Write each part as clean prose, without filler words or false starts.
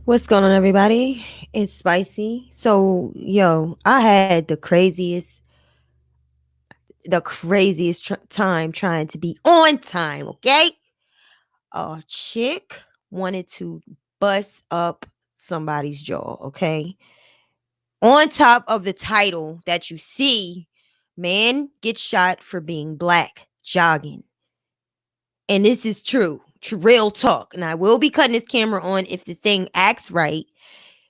What's going on, everybody? It's Spicy. So, I had the craziest time trying to be on time, okay? A chick wanted to bust up somebody's jaw, okay? On top of the title that you see, man gets shot for being black, jogging. And this is true, real talk. And I will be cutting this camera on if the thing acts right.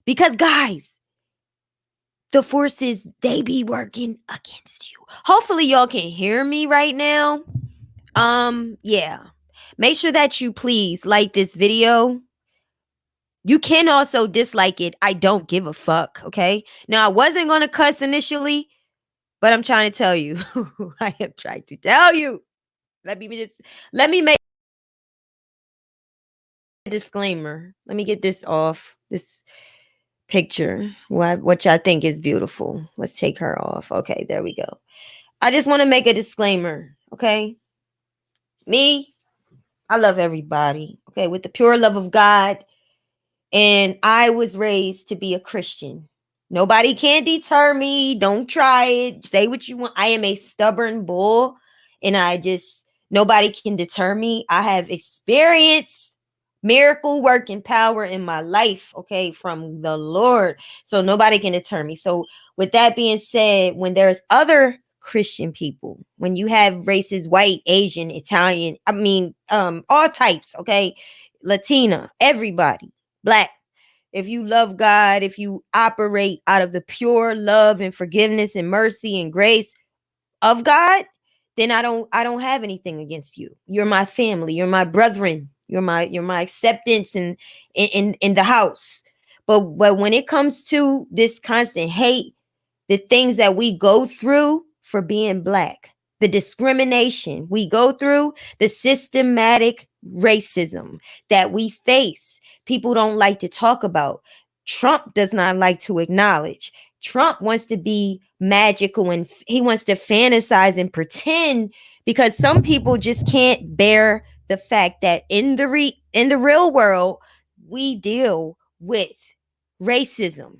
Because, guys, the forces, they be working against you. Hopefully y'all can hear me right now. Yeah. Make sure that you please like this video. You can also dislike it. I don't give a fuck, okay? Now, I wasn't going to cuss initially, but I'm trying to tell you. I am trying to tell you. Let me make a disclaimer. Let me get this off. This picture, which I think is beautiful. Let's take her off. Okay, there we go. I just want to make a disclaimer, okay? Me, I love everybody, okay, with the pure love of God. And I was raised to be a Christian. Nobody can deter me. Don't try it. Say what you want. I am a stubborn bull, and nobody can deter me. I have experienced miracle working power in my life, okay, from the Lord. So nobody can deter me. So with that being said, when there's other Christian people, when you have races, white, Asian, Italian, all types, okay, Latina, everybody, black, if you love God, if you operate out of the pure love and forgiveness and mercy and grace of God, then I don't have anything against you. You're my family, you're my brethren, you're my acceptance in the house. But when it comes to this constant hate, the things that we go through for being black, the discrimination we go through, the systematic racism that we face, people don't like to talk about. Trump does not like to acknowledge. Trump wants to be magical and he wants to fantasize and pretend, because some people just can't bear the fact that in the real world we deal with racism.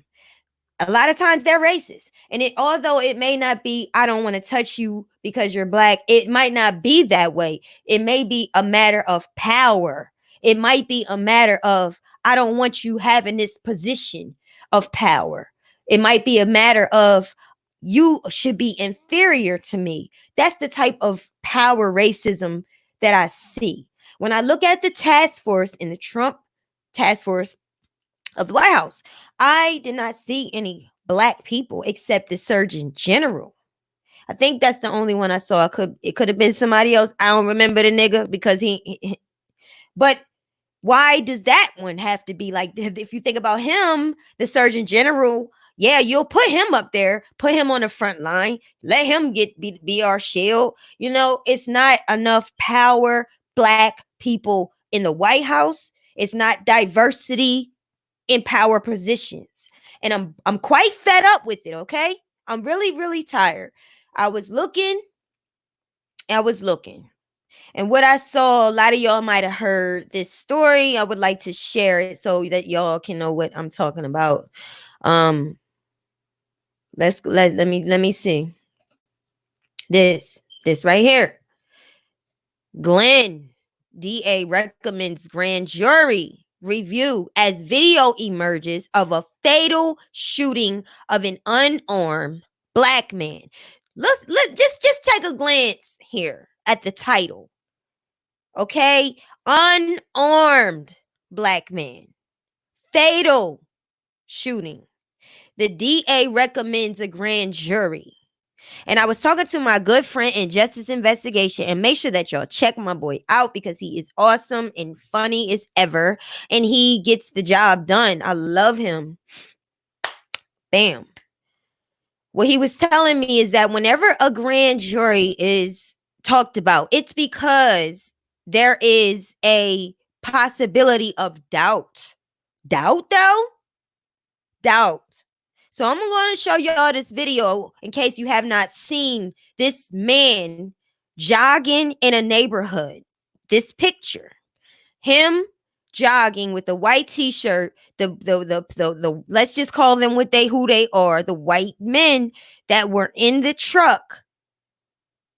A lot of times they're racist. And although it may not be, I don't want to touch you because you're black, it might not be that way. It may be a matter of power. It might be a matter of, I don't want you having this position of power. It might be a matter of, you should be inferior to me. That's the type of power racism that I see. When I look at the task force in the Trump task force of the White House, I did not see any black people except the Surgeon General. I think that's the only one I saw. It could have been somebody else. I don't remember the nigga because but why does that one have to be like, if you think about him, the Surgeon General, yeah, you'll put him up there, put him on the front line, let him be our shield. It's not enough power, black people in the White House. It's not diversity in power positions. And I'm quite fed up with it, okay? I'm really, really tired. I was looking. And what I saw, a lot of y'all might have heard this story. I would like to share it so that y'all can know what I'm talking about. Let me see. This right here. Glenn DA recommends grand jury review as video emerges of a fatal shooting of an unarmed black man. Let's take a glance here at the title. Okay? Unarmed black man. Fatal shooting. The DA recommends a grand jury. And I was talking to my good friend in Justice Investigation, and make sure that y'all check my boy out because he is awesome and funny as ever. And he gets the job done. I love him. Bam. What he was telling me is that whenever a grand jury is talked about, it's because there is a possibility of doubt. Doubt, though? Doubt. So I'm going to show y'all this video in case you have not seen this man jogging in a neighborhood. This picture. Him jogging with the white t-shirt, the let's just call them who they are, the white men that were in the truck,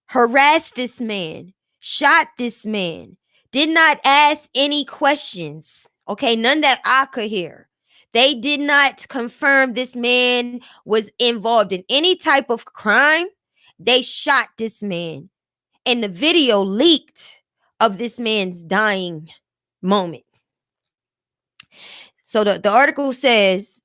harassed this man, shot this man, did not ask any questions. Okay, none that I could hear. They did not confirm this man was involved in any type of crime. They shot this man. And the video leaked of this man's dying moment. So the article says,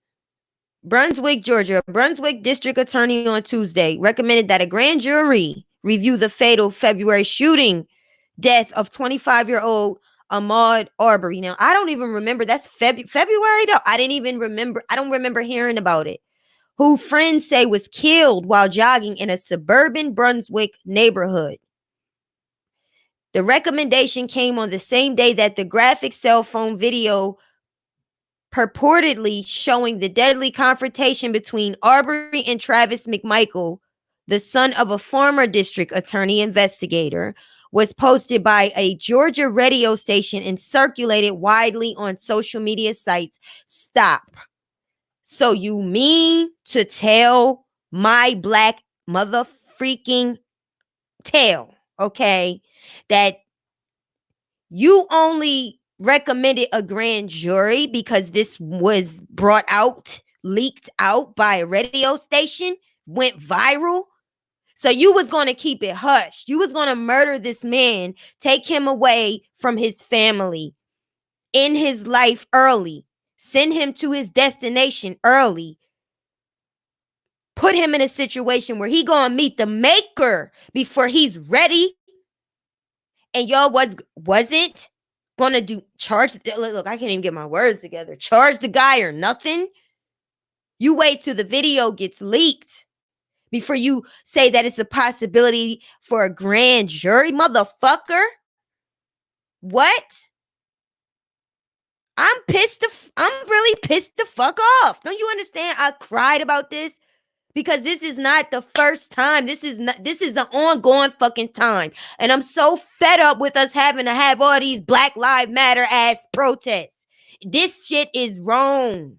Brunswick, Georgia, Brunswick District Attorney on Tuesday recommended that a grand jury review the fatal February shooting death of 25-year-old Ahmaud Arbery. Now, I don't even remember. That's February, though. I didn't even remember. I don't remember hearing about it. Who friends say was killed while jogging in a suburban Brunswick neighborhood. The recommendation came on the same day that the graphic cell phone video purportedly showing the deadly confrontation between Arbery and Travis McMichael, the son of a former district attorney investigator, was posted by a Georgia radio station and circulated widely on social media sites. Stop. So you mean to tell my black mother freaking tail, okay, that you only recommended a grand jury because this was brought out, leaked out by a radio station, went viral? So you was going to keep it hush. You was going to murder this man, take him away from his family, end his life early, send him to his destination early, put him in a situation where he going to meet the maker before he's ready. And y'all wasn't going to charge. Look, I can't even get my words together. Charge the guy or nothing. You wait till the video gets leaked before you say that it's a possibility for a grand jury, motherfucker. What? I'm really pissed the fuck off. Don't you understand? I cried about this because this is not the first time. This is an ongoing fucking time. And I'm so fed up with us having to have all these Black Lives Matter ass protests. This shit is wrong.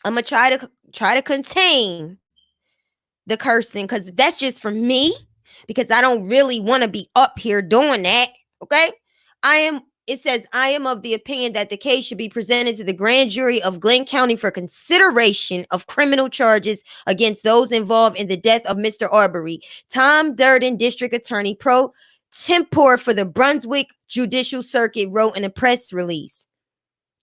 I'm going to try to contain the cursing because that's just for me, because I don't really want to be up here doing that. Okay? It says, I am of the opinion that the case should be presented to the grand jury of Glenn County for consideration of criminal charges against those involved in the death of Mr. Arbery. Tom Durden, District Attorney pro tempore for the Brunswick Judicial Circuit, wrote in a press release.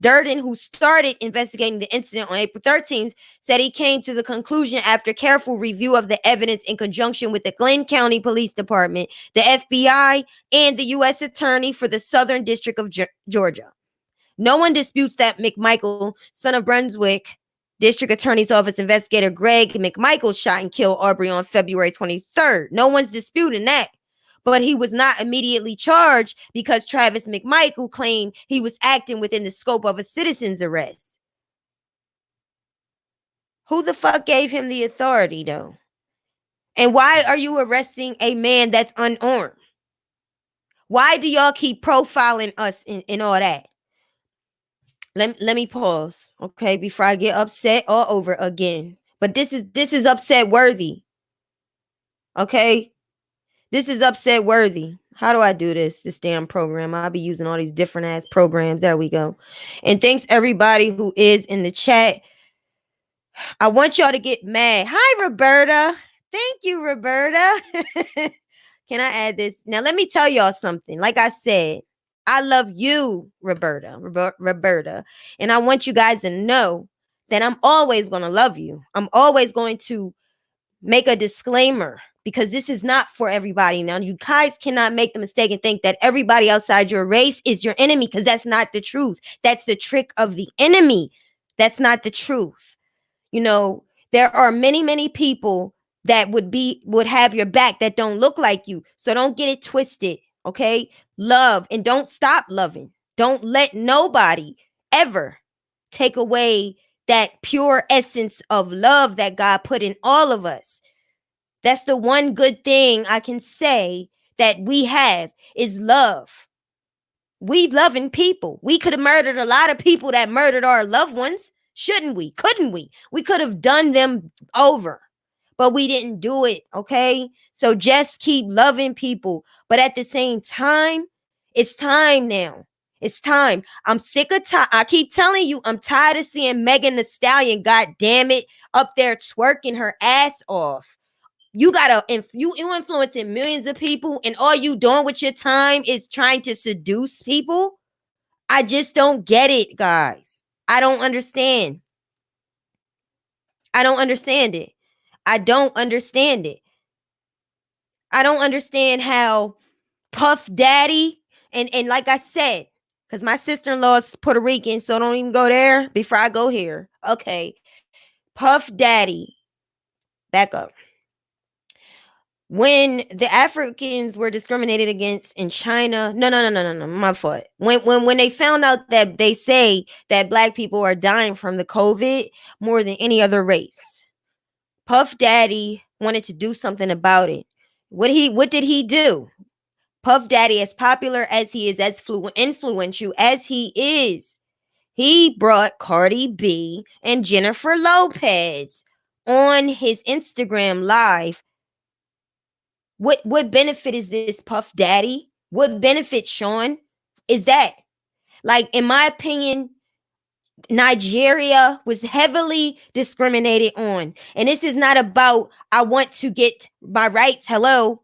Durden, who started investigating the incident on April 13th, said he came to the conclusion after careful review of the evidence in conjunction with the Glenn County Police Department, the FBI, and the U.S. Attorney for the Southern District of Georgia. No one disputes that McMichael, son of Brunswick District Attorney's Office investigator Greg McMichael, shot and killed Arbery on February 23rd. No one's disputing that. But he was not immediately charged because Travis McMichael claimed he was acting within the scope of a citizen's arrest. Who the fuck gave him the authority, though? And why are you arresting a man that's unarmed? Why do y'all keep profiling us in all that? Let me pause, okay, before I get upset all over again. But this is upset worthy. Okay? This is upset worthy. How do I do this damn program? I'll be using all these different ass programs. There we go. And thanks everybody who is in the chat. I want y'all to get mad. Hi, Roberta. Thank you, Roberta. Can I add this? Now, let me tell y'all something. Like I said, I love you, Roberta. And I want you guys to know that I'm always going to love you. I'm always going to make a disclaimer, because this is not for everybody. Now, you guys cannot make the mistake and think that everybody outside your race is your enemy, because that's not the truth. That's the trick of the enemy. That's not the truth. You know, there are many, many people that would have your back that don't look like you. So don't get it twisted, okay? Love, and don't stop loving. Don't let nobody ever take away that pure essence of love that God put in all of us. That's the one good thing I can say that we have is love. We loving people. We could have murdered a lot of people that murdered our loved ones, shouldn't we? Couldn't we? We could have done them over, but we didn't do it. Okay. So just keep loving people. But at the same time, it's time now. It's time. I'm sick of time. I keep telling you, I'm tired of seeing Megan Thee Stallion, god damn it, up there twerking her ass off. You gotta you influencing millions of people, and all you doing with your time is trying to seduce people. I just don't get it, guys. I don't understand. I don't understand it. I don't understand it. I don't understand how Puff Daddy and like I said, because my sister-in-law is Puerto Rican, so don't even go there before I go here. Okay. Puff Daddy. Back up. When the Africans were discriminated against in China, no, my fault. When they found out that they say that black people are dying from the COVID more than any other race, Puff Daddy wanted to do something about it. What did he do? Puff Daddy, as popular as he is, as influential as he is, he brought Cardi B and Jennifer Lopez on his Instagram live. What benefit is this, Puff Daddy? What benefit, Sean, is that? Like, in my opinion, Nigeria was heavily discriminated on. And this is not about, I want to get my rights. Hello.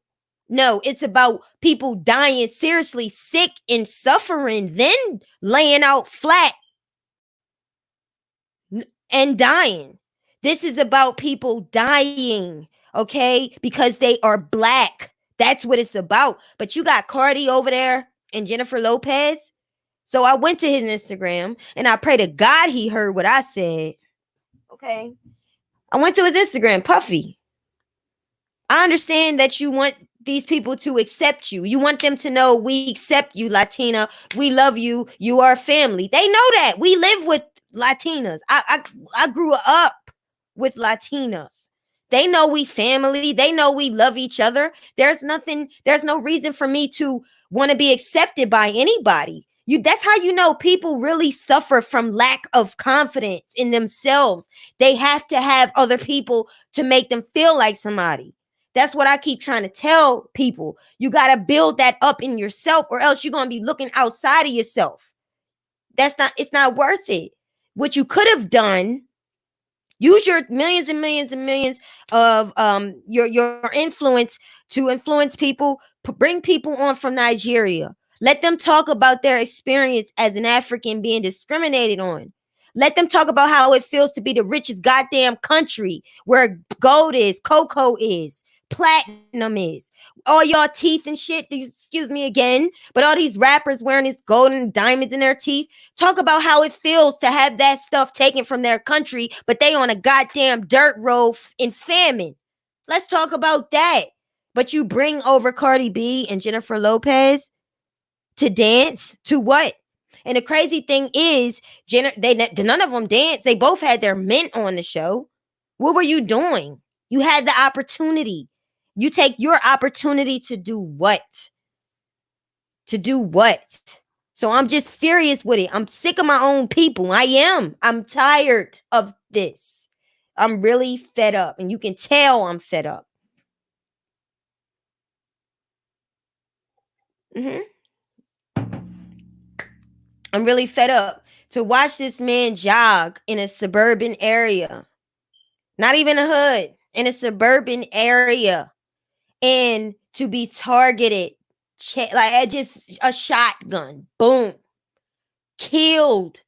No, it's about people dying seriously sick and suffering, then laying out flat and dying. This is about people dying, okay? Because they are black. That's what it's about. But you got Cardi over there and Jennifer Lopez. So I went to his Instagram and I pray to God he heard what I said. Okay. I went to his Instagram, Puffy. I understand that you want these people to accept you. You want them to know we accept you, Latina. We love you. You are family. They know that. We live with Latinas. I grew up with Latinas. They know we family. They know we love each other. There's no reason for me to want to be accepted by anybody. That's how you know people really suffer from lack of confidence in themselves. They have to have other people to make them feel like somebody. That's what I keep trying to tell people. You got to build that up in yourself, or else you're going to be looking outside of yourself. It's not worth it. What you could have done, use your millions and millions and millions of your influence to influence people, bring people on from Nigeria. Let them talk about their experience as an African being discriminated on. Let them talk about how it feels to be the richest goddamn country, where gold is, cocoa is, platinum is, all y'all teeth and shit. Excuse me again, but all these rappers wearing this gold and diamonds in their teeth. Talk about how it feels to have that stuff taken from their country, but they on a goddamn dirt road in famine. Let's talk about that. But you bring over Cardi B and Jennifer Lopez to dance to what? And the crazy thing is, none of them danced. They both had their men on the show. What were you doing? You had the opportunity. You take your opportunity to do what? To do what? So I'm just furious with it. I'm sick of my own people. I am. I'm tired of this. I'm really fed up. And you can tell I'm fed up. I'm really fed up to watch this man jog in a suburban area. Not even a hood. In a suburban area. And to be targeted, like just a shotgun, boom, killed.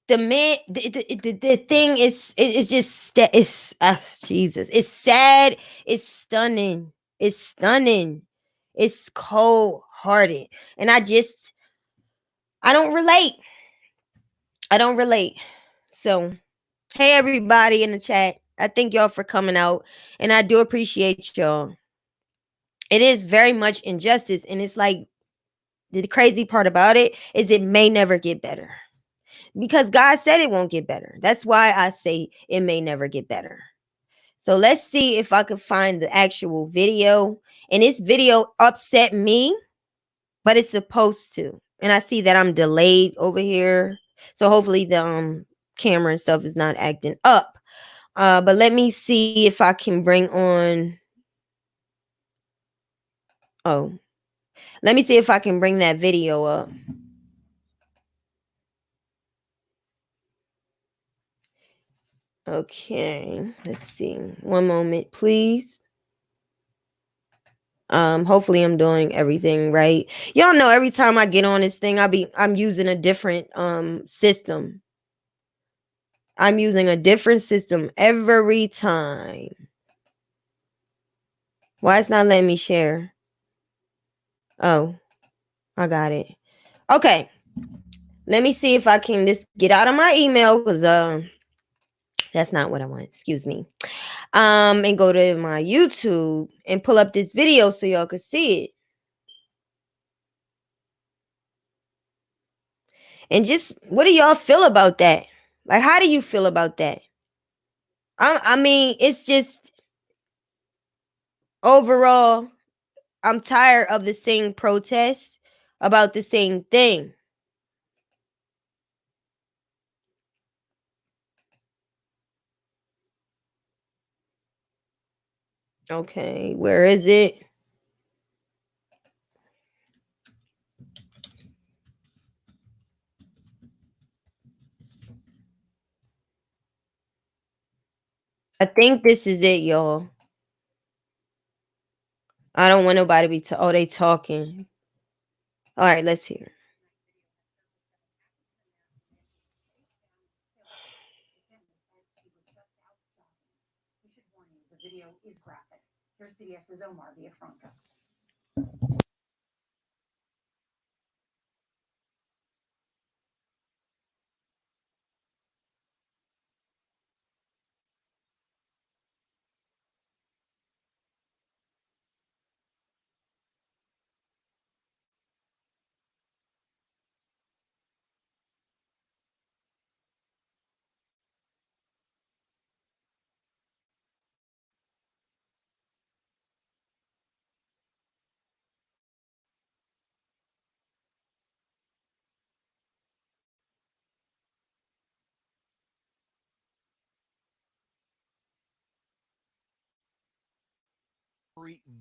The man, the thing is just, it's Jesus. It's sad. It's stunning. It's stunning. It's cold hearted, and I don't relate. I don't relate. So, hey everybody in the chat, I thank y'all for coming out, and I do appreciate y'all. It is very much injustice, and it's like, the crazy part about it is it may never get better, because God said it won't get better. That's why I say it may never get better. So let's see if I can find the actual video. And this video upset me, but it's supposed to. and I see that I'm delayed over here. So hopefully the camera and stuff is not acting up. But let me see if I can bring on. Oh, let me see if I can bring that video up. Okay, let's see. One moment, please. Hopefully I'm doing everything right. Y'all know every time I get on this thing, I'm using a different system. I'm using a different system every time. Why it's not letting me share? Oh, I got it. Okay. Let me see if I can just get out of my email because that's not what I want. Excuse me. And go to my YouTube and pull up this video so y'all can see it. And just what do y'all feel about that? Like, how do you feel about that? I mean, it's just overall, I'm tired of the same protests about the same thing. Okay, where is it? I think this is it, y'all. I don't want nobody to be oh, they talking. All right, let's hear.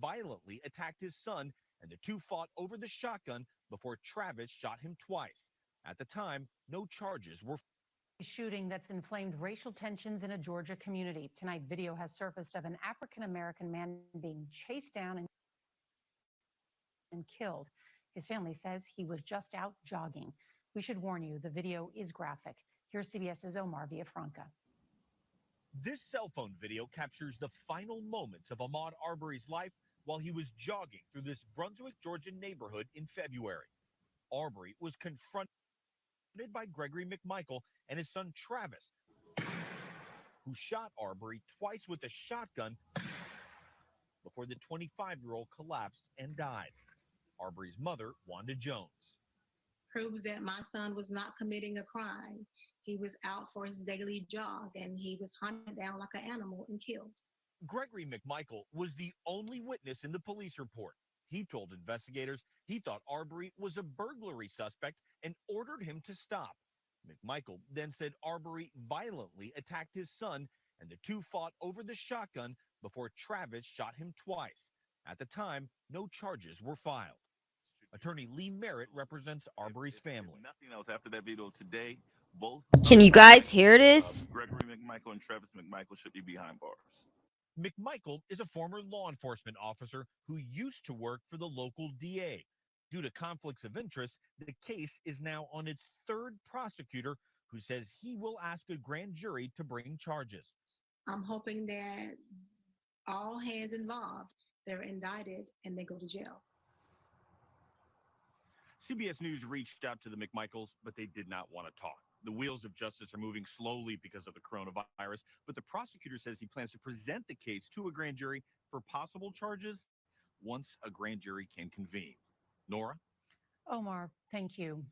Violently attacked his son, and the two fought over the shotgun before Travis shot him twice. At the time, no charges were. Shooting that's inflamed racial tensions in a Georgia community. Tonight, video has surfaced of an African American man being chased down and killed. His family says he was just out jogging. We should warn you, the video is graphic. Here's CBS's Omar Villafranca. This cell phone video captures the final moments of Ahmaud Arbery's life while he was jogging through this Brunswick, Georgia neighborhood in February. Arbery was confronted by Gregory McMichael and his son Travis, who shot Arbery twice with a shotgun before the 25-year-old collapsed and died. Arbery's mother, Wanda Jones, proves that my son was not committing a crime. He was out for his daily jog and he was hunted down like an animal and killed. Gregory McMichael was the only witness in the police report. He told investigators he thought Arbery was a burglary suspect and ordered him to stop. McMichael then said Arbery violently attacked his son, and the two fought over the shotgun before Travis shot him twice. At the time, no charges were filed. Attorney Lee Merritt represents Arbery's family. Nothing else after that video today. Both. Can you guys hear this? Gregory McMichael and Travis McMichael should be behind bars. McMichael is a former law enforcement officer who used to work for the local DA. Due to conflicts of interest, the case is now on its third prosecutor, who says he will ask a grand jury to bring charges. I'm hoping that all hands involved, they're indicted and they go to jail. CBS News reached out to the McMichaels, but they did not want to talk. The wheels of justice are moving slowly because of the coronavirus, but the prosecutor says he plans to present the case to a grand jury for possible charges once a grand jury can convene. Nora? Omar, thank you.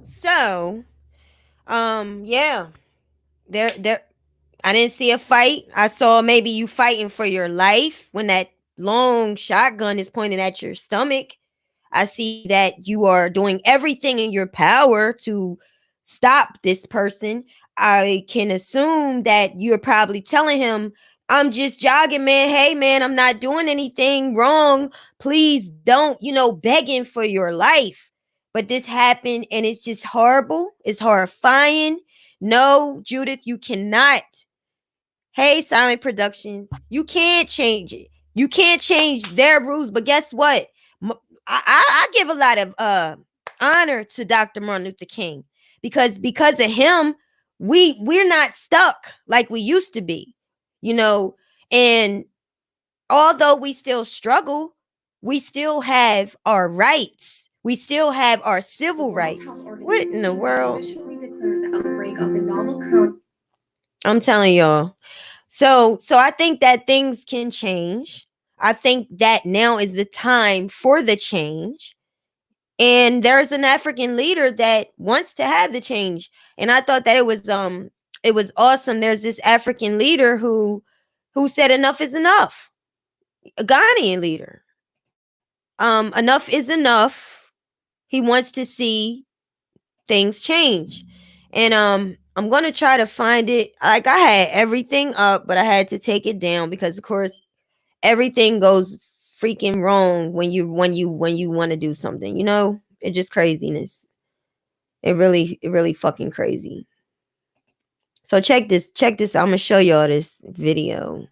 So, yeah, they're I didn't see a fight. I saw maybe you fighting for your life when that long shotgun is pointed at your stomach. I see that you are doing everything in your power to stop this person. I can assume that you're probably telling him, I'm just jogging, man. Hey, man, I'm not doing anything wrong. Please don't, begging for your life. But this happened and it's just horrible. It's horrifying. No, Judith, you cannot. Hey, Silent Productions, you can't change it. You can't change their rules. But guess what? I give a lot of honor to Dr. Martin Luther King because of him, we're not stuck like we used to be, you know. And although we still struggle, we still have our rights. We still have our civil rights. What in the world? I'm telling y'all. So I think that things can change. I think that now is the time for the change. And there's an African leader that wants to have the change. And I thought that it was awesome. There's this African leader who said enough is enough. A Ghanaian leader. Enough is enough. He wants to see things change. And I'm going to try to find it. Like, I had everything up, but I had to take it down because of course everything goes freaking wrong when you want to do something, it's just craziness. It really fucking crazy. So check this, I'm gonna show y'all this video.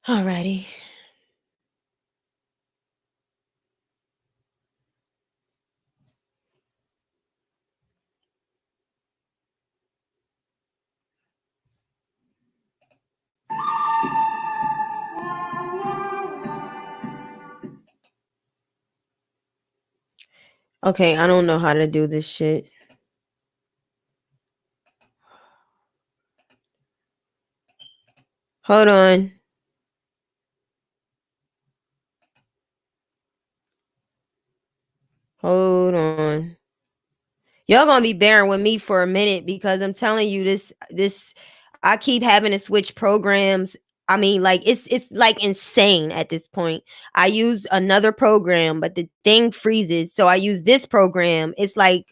Alrighty. Okay, I don't know how to do this shit. Hold on. Hold on. Y'all gonna be bearing with me for a minute because I'm telling you this I keep having to switch programs. I mean, like it's like insane at this point. I use another program, but the thing freezes. So I use this program. It's like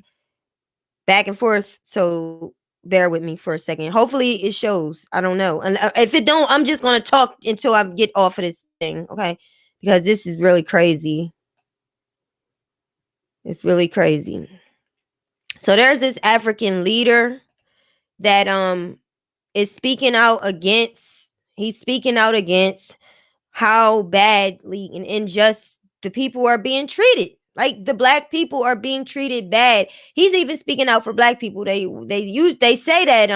back and forth. So bear with me for a second. Hopefully it shows. I don't know. And if it don't, I'm just gonna talk until I get off of this thing, okay? Because this is really crazy. It's really crazy. So there's this African leader that is speaking out against. He's speaking out against how badly and unjust the people are being treated. Like the black people are being treated bad. He's even speaking out for black people. They say that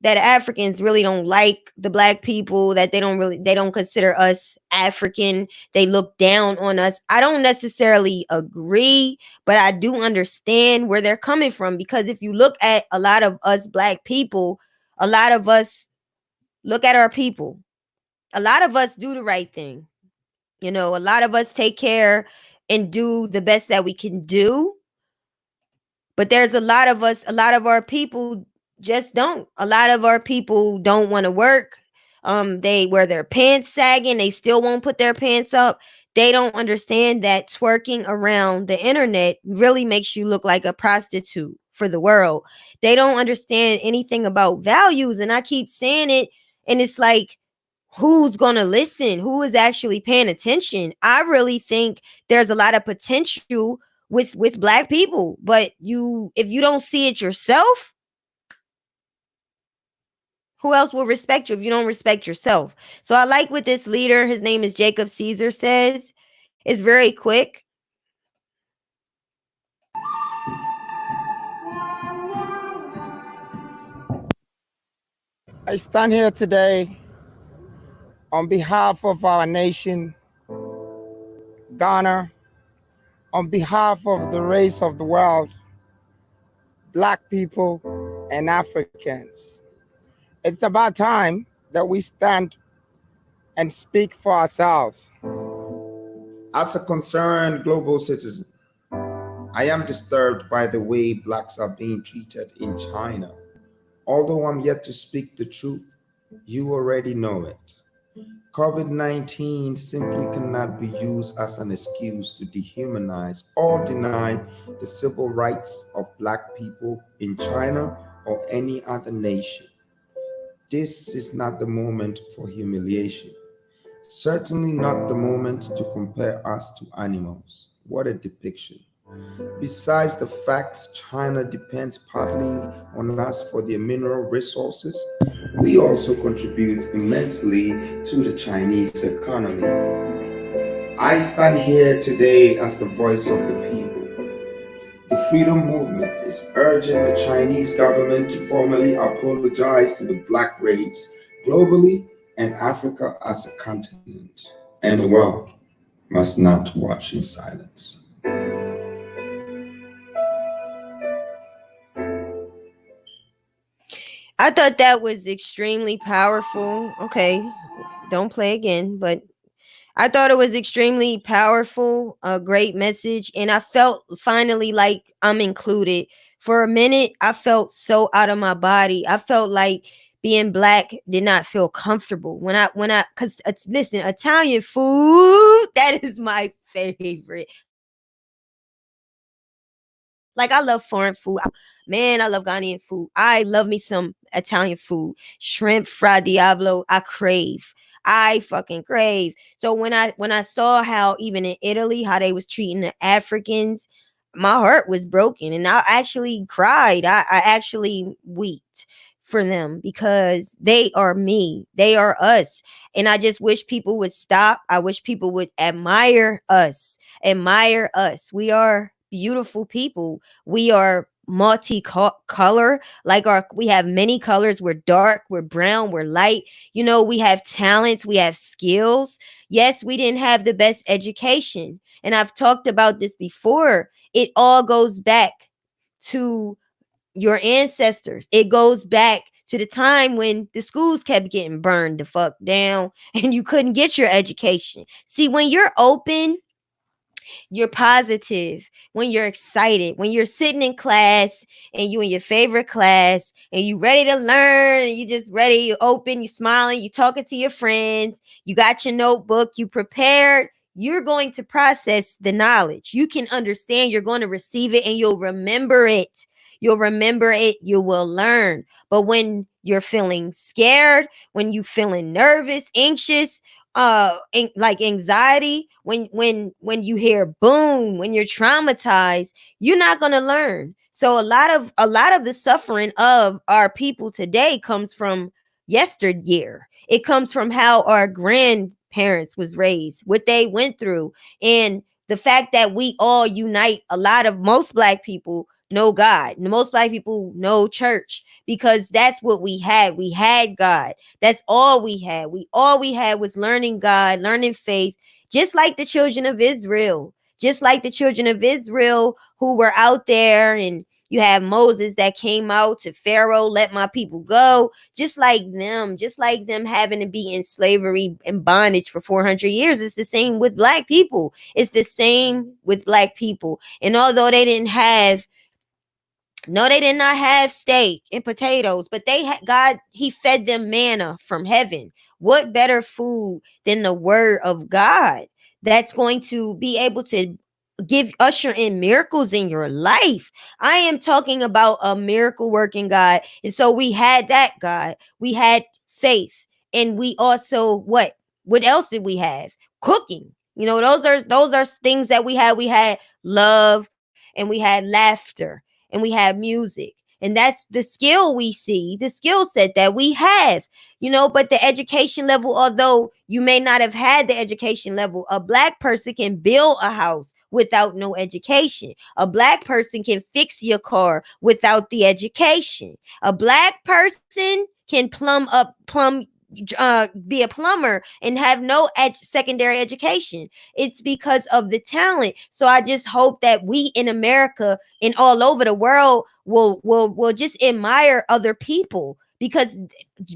Africans really don't like the black people, that they don't consider us African. They look down on us. I don't necessarily agree, but I do understand where they're coming from because if you look at a lot of us black people, a lot of us look at our people. A lot of us do the right thing. A lot of us take care and do the best that we can do. But there's a lot of our people just don't. A lot of our people don't want to work. They wear their pants sagging. They still won't put their pants up. They don't understand that twerking around the internet really makes you look like a prostitute for the world. They don't understand anything about values. And I keep saying it. And it's like, who's going to listen? Who is actually paying attention? I really think there's a lot of potential with black people, but if you don't see it yourself, who else will respect you if you don't respect yourself? So I like what this leader, his name is Jacob Caesar, says. It's very quick. I stand here today on behalf of our nation, Ghana, on behalf of the race of the world, Black people and Africans. It's about time that we stand and speak for ourselves. As a concerned global citizen, I am disturbed by the way blacks are being treated in China. Although I'm yet to speak the truth, you already know it. COVID 19 simply cannot be used as an excuse to dehumanize or deny the civil rights of black people in China or any other nation. This is not the moment for humiliation. Certainly not the moment to compare us to animals. What a depiction. Besides the fact China depends partly on us for their mineral resources, we also contribute immensely to the Chinese economy. I stand here today as the voice of the people. The freedom movement is urging the Chinese government to formally apologize to the black race globally and Africa as a continent. And the world must not watch in silence. I thought that was extremely powerful. Okay, don't play again, but I thought it was extremely powerful, a great message, and I felt finally like I'm included. For a minute, I felt so out of my body. I felt like being black did not feel comfortable cuz it's listen, Italian food, that is my favorite. Like I love foreign food. Man, I love Ghanaian food. I love me some Italian food. Shrimp, fra diavolo, I crave. I fucking crave. So when I saw how even in Italy how they was treating the Africans, my heart was broken and I actually cried. I actually wept for them because they are me. They are us. And I just wish people would stop. I wish people would admire us. Admire us. We are beautiful people. We are multi-color, like our we have many colors. We're dark, we're brown, we're light. You know, we have talents, we have skills. Yes, we didn't have the best education, and I've talked about this before. It all goes back to your ancestors. It goes back to the time when the schools kept getting burned the fuck down and you couldn't get your education. See, when you're open, you're positive, when you're excited, when you're sitting in class and you in your favorite class and you ready to learn and you just ready, you open, you smiling, you talking to your friends, you got your notebook, you prepared, you're going to process the knowledge. You can understand, you're going to receive it and you'll remember it. You'll remember it, you will learn. But when you're feeling scared, when you feeling nervous, anxious, like anxiety, when you hear boom, when you're traumatized, you're not going to learn. So a lot of the suffering of our people today comes from yesteryear. It comes from how our grandparents was raised, what they went through, and the fact that we all unite. Most black people know God, most black people know church, because that's what we had. We had God. That's all we had. All we had was learning God, learning faith, just like the children of Israel. Just like the children of Israel who were out there, and you have Moses that came out to Pharaoh, let my people go. Just like them having to be in slavery and bondage for 400 years. It's the same with black people. It's the same with black people. And although they didn't have no, they did not have steak and potatoes, but they had God, he fed them manna from heaven. What better food than the word of God that's going to be able to give usher in miracles in your life? I am talking about a miracle working God. And so we had that God. We had faith. And we also what else did we have? Cooking. You know, those are things that we had. We had love and we had laughter and we have music. And that's the skill we see, the skill set that we have, but the education level, although you may not have had the education level, a black person can build a house without no education. A black person can fix your car without the education. A black person can be a plumber and have no secondary education. It's because of the talent. So I just hope that we in America and all over the world will just admire other people. because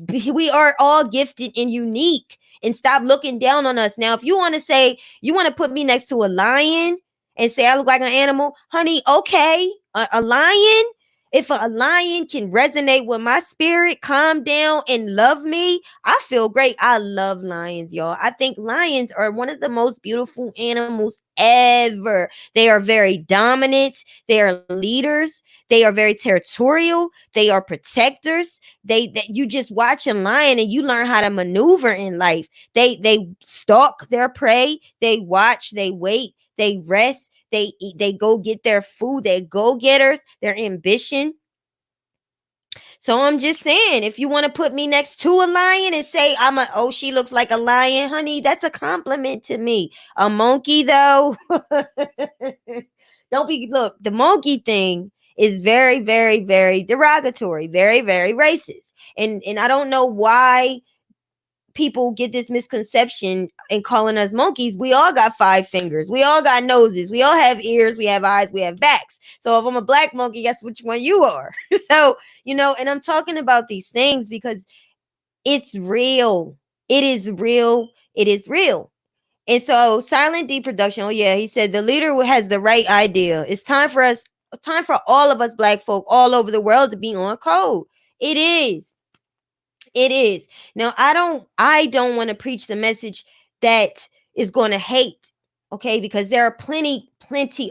we are all gifted and unique. And stop looking down on us. Now, if you want to say you want to put me next to a lion and say I look like an animal, honey, okay, a lion. If a lion can resonate with my spirit, calm down and love me, I feel great. I love lions, y'all. I think lions are one of the most beautiful animals ever. They are very dominant. They are leaders. They are very territorial. They are protectors. They you just watch a lion and you learn how to maneuver in life. They stalk their prey. They watch. They wait. They rest. They eat, they go get their food. They're go getters. Their ambition. So I'm just saying, if you want to put me next to a lion and say she looks like a lion, honey, that's a compliment to me. A monkey, though, don't be. Look, the monkey thing is very, very, very derogatory, very, very racist, and I don't know why people get this misconception in calling us monkeys. We all got 5 fingers. We all got noses. We all have ears. We have eyes. We have backs. So if I'm a black monkey, guess which one you are? So, and I'm talking about these things because it's real. It is real. It is real. And so Silent D production, oh yeah, he said the leader has the right idea. It's time for all of us black folk all over the world to be on code. It is. It is. Now, I don't want to preach the message that is going to hate, okay? Because there are plenty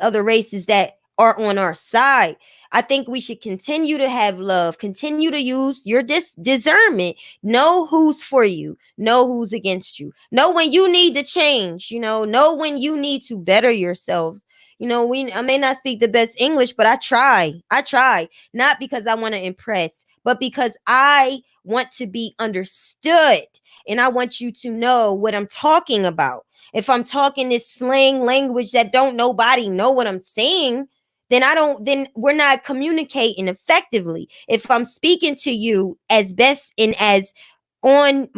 other races that are on our side. I think we should continue to have love, continue to use your discernment, know who's for you, know who's against you, know when you need to change, know when you need to better yourselves. I may not speak the best English, but I try. Not because I want to impress, but because I want to be understood. And I want you to know what I'm talking about. If I'm talking this slang language that don't nobody know what I'm saying, then we're not communicating effectively. If I'm speaking to you as best and as on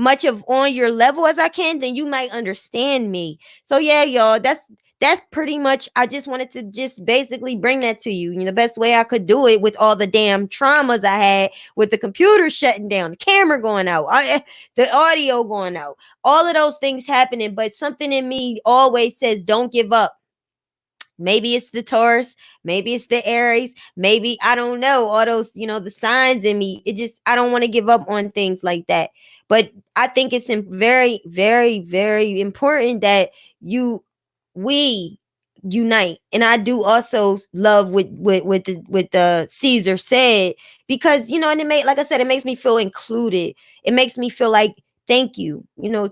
your level as I can, then you might understand me. So yeah, y'all, that's pretty much, I just wanted to just basically bring that to you. The best way I could do it with all the damn traumas I had with the computer shutting down, the camera going out, the audio going out, all of those things happening. But something in me always says, don't give up. Maybe it's the Taurus, maybe it's the Aries, maybe I don't know, all those, the signs in me. I don't want to give up on things like that. But I think it's very, very, very important that we unite. And I do also love with the Caesar said, because and like I said, it makes me feel included. It makes me feel like thank you.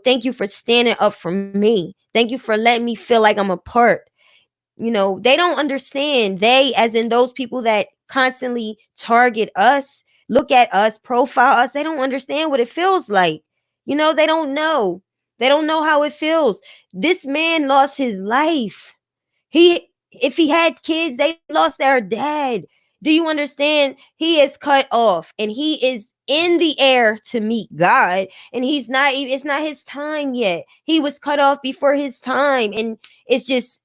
Thank you for standing up for me. Thank you for letting me feel like I'm a part. They don't understand. They, as in those people that constantly target us, look at us, profile us, they don't understand what it feels like. They don't know. They don't know how it feels. This man lost his life. If he had kids, they lost their dad. Do you understand? He is cut off and he is in the air to meet God, and it's not his time yet. He was cut off before his time, and it's just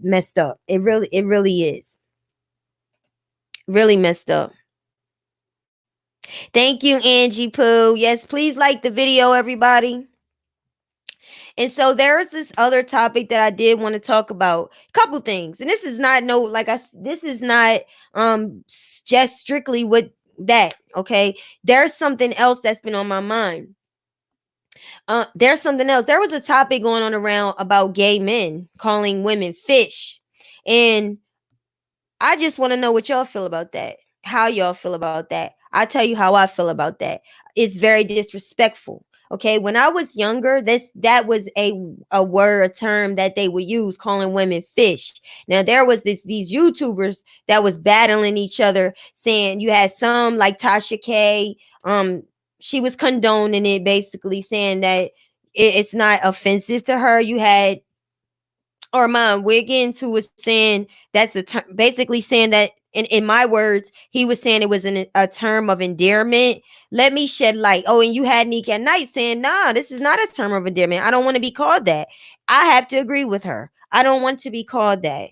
messed up. It really is. Really messed up. Thank you, Angie Pooh. Yes, please like the video, everybody. And so there's this other topic that I did want to talk about. A couple things. And this is not this is not just strictly with that, okay? There's something else that's been on my mind. There's something else. There was a topic going on around about gay men calling women fish. And I just want to know what y'all feel about that. How y'all feel about that. I'll tell you how I feel about that. It's very disrespectful. Okay, when I was younger, that was a word, a term that they would use, calling women fish. Now there was these YouTubers that was battling each other, saying you had some like Tasha K. She was condoning it, basically saying that it's not offensive to her. You had Armand Wiggins, who was saying that's basically saying that in my words, he was saying it was a term of endearment. Let me shed light. Oh, and you had Nick at Night saying, nah, this is not a term of endearment. I don't want to be called that. I have to agree with her. I don't want to be called that.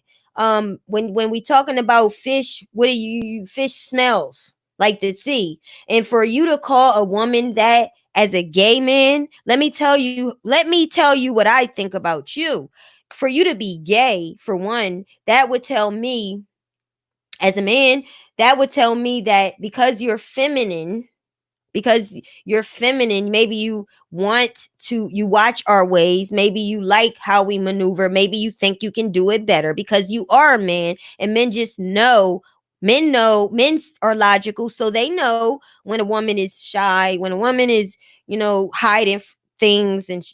When we talking about fish, what do you fish smells? like the sea. And for you to call a woman that as a gay man, let me tell you what I think about you. For you to be gay, for one, that would tell me as a man, that would tell me that because you're feminine, maybe you watch our ways, maybe you like how we maneuver, maybe you think you can do it better because you are a man, and men are logical, so they know when a woman is shy, when a woman is, hiding things, and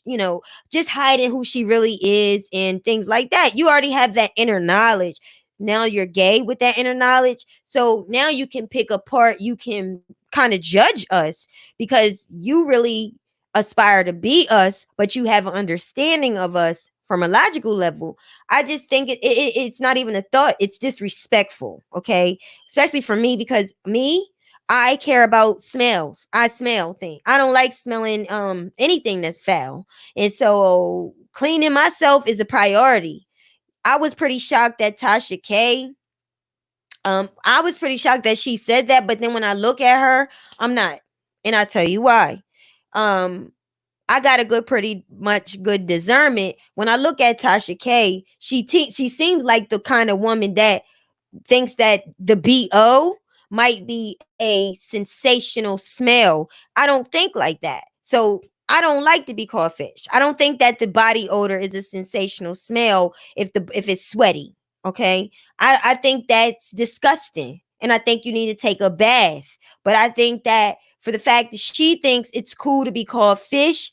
just hiding who she really is and things like that. You already have that inner knowledge. Now you're gay with that inner knowledge, so now you can pick apart, you can kind of judge us because you really aspire to be us, but you have an understanding of us from a logical level. I just think it's not even a thought. It's disrespectful, okay? Especially for me, because I care about smells. I smell things. I don't like smelling anything that's foul. And so cleaning myself is a priority. I was pretty shocked that Tasha K I was pretty shocked that she said that, but then when I look at her, I'm not. And I'll tell you why. Um, I got a pretty much good discernment. When I look at Tasha K, she seems like the kind of woman that thinks that the BO might be a sensational smell. I don't think like that. So I don't like to be called fish. I don't think that the body odor is a sensational smell if it's sweaty. Okay. I think that's disgusting. And I think you need to take a bath. But I think that for the fact that she thinks it's cool to be called fish,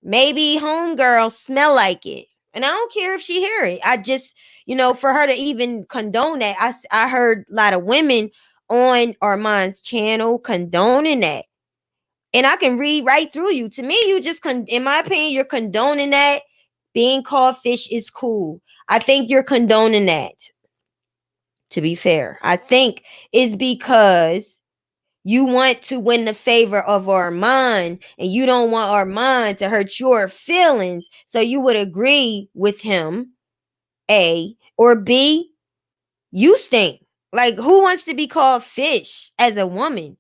maybe homegirl smell like it. And I don't care if she hear it. I just, for her to even condone that, I heard a lot of women on Armand's channel condoning that. And I can read right through you. To me, you just, in my opinion, you're condoning that. Being called fish is cool. I think you're condoning that, to be fair. I think it's because you want to win the favor of Armand, and you don't want Armand to hurt your feelings. So you would agree with him, A, or B, you stink. Like, who wants to be called fish as a woman?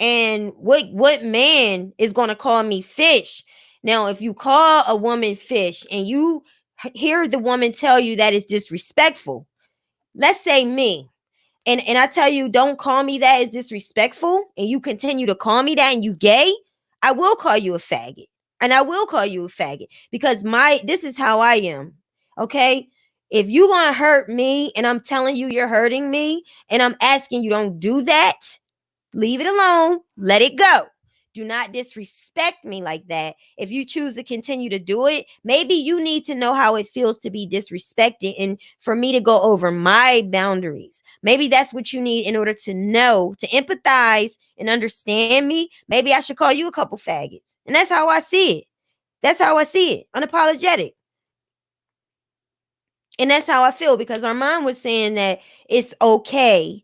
And what man is going to call me fish? Now, if you call a woman fish and you hear the woman tell you that is disrespectful, let's say me, and I tell you, don't call me that is disrespectful, and you continue to call me that and you gay, I will call you a faggot. And I will call you a faggot because this is how I am. Okay? If you gonna hurt me and I'm telling you you're hurting me and I'm asking you don't do that, leave it alone. Let it go. Do not disrespect me like that. If you choose to continue to do it, maybe you need to know how it feels to be disrespected and for me to go over my boundaries. Maybe that's what you need in order to know, to empathize and understand me. Maybe I should call you a couple faggots. And that's how I see it. That's how I see it. Unapologetic. And that's how I feel because Armand was saying that it's okay.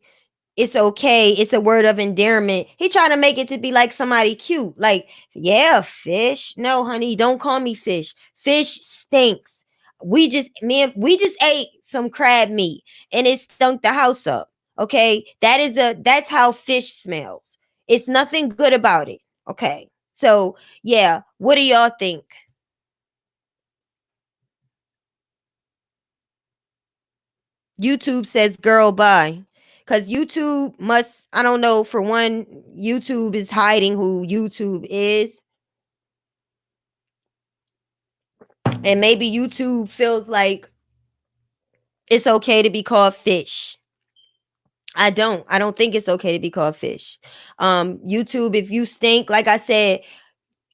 It's okay. It's a word of endearment. He trying to make it to be like somebody cute. Like, yeah, fish. No, honey, don't call me fish. Fish stinks. We just ate some crab meat and it stunk the house up. Okay. That's how fish smells. It's nothing good about it. Okay. So yeah, what do y'all think? YouTube says girl bye. Because YouTube must, I don't know, for one, YouTube is hiding who YouTube is. And maybe YouTube feels like it's okay to be called fish. I don't think it's okay to be called fish. YouTube, if you stink, like I said,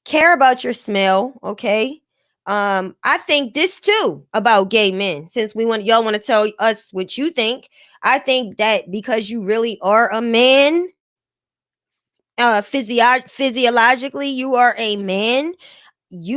care about your smell, okay? I think this too about gay men. Since y'all want to tell us what you think, I think that because you really are a man, physiologically, you are a man.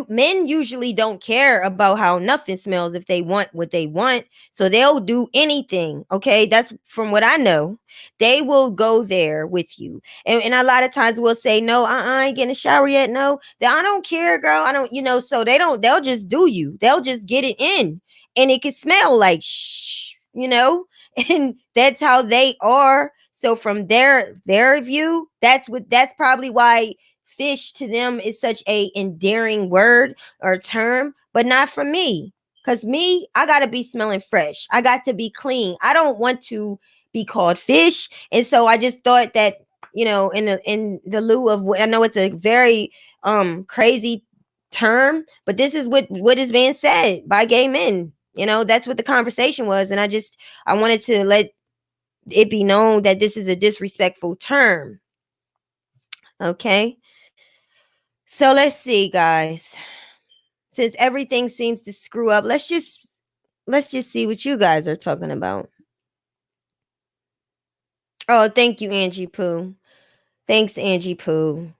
Men usually don't care about how nothing smells if they want what they want, so they'll do anything. Okay, that's from what I know. They will go there with you, and a lot of times we'll say no, I ain't getting a shower yet. No, I don't care, girl. I don't, so they'll just do you. They'll just get it in, and it can smell like shh, and that's how they are. So from their view, that's probably why fish to them is such a endearing word or term, but not for me. Cause me, I gotta be smelling fresh. I got to be clean. I don't want to be called fish. And so I just thought that, in the lieu of what I know it's a very crazy term, but this is what is being said by gay men. That's what the conversation was. And I wanted to let it be known that this is a disrespectful term. Okay. So let's see, guys. Since everything seems to screw up, let's just see what you guys are talking about. Oh, thank you, Angie Pooh. Thanks, Angie Pooh.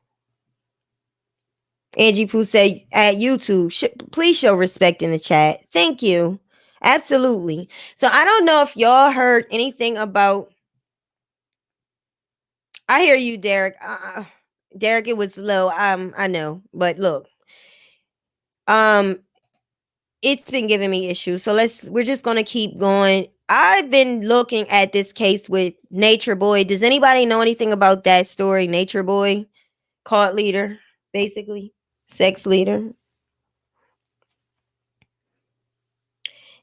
Angie Pooh said at YouTube, please show respect in the chat. Thank you. Absolutely. So I don't know if y'all heard anything about. I hear you, Derek. Derek, it was low. I know, but look, um, it's been giving me issues. So we're just gonna keep going. I've been looking at this case with Nature Boy. Does anybody know anything about that story? Nature Boy, cult leader, basically, sex leader.